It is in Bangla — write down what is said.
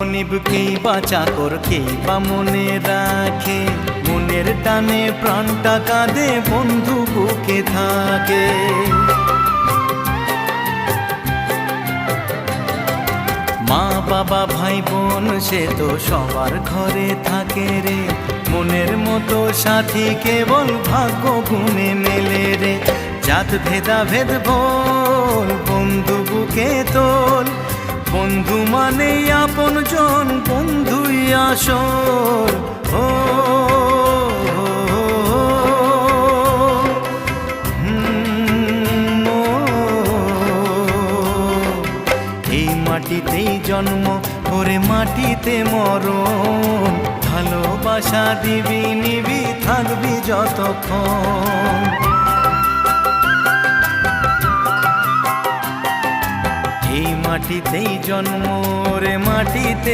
মনিবকেই বা চাকর কেই বা মনে রাখে, মনের টানে প্রাণটা কাঁদে বন্ধু বুকে থাকে। মা বাবা ভাই বোন সে তো সবার ঘরে থাকে রে, মনের মতো সাথী কেবল ভাগ্য গুণে মেলে রে। জাত ভেদা ভেদ ভোল বন্ধু বুকে তোল, বন্ধু মানে আপন জন, বন্ধুই আসল। ও এই মাটিতেই জন্ম করে মাটিতে মরণ, ভালোবাসা দিবি নিবি থাকবি যতক্ষণ। এই মাটিতেই জন্ম রে মাটিতে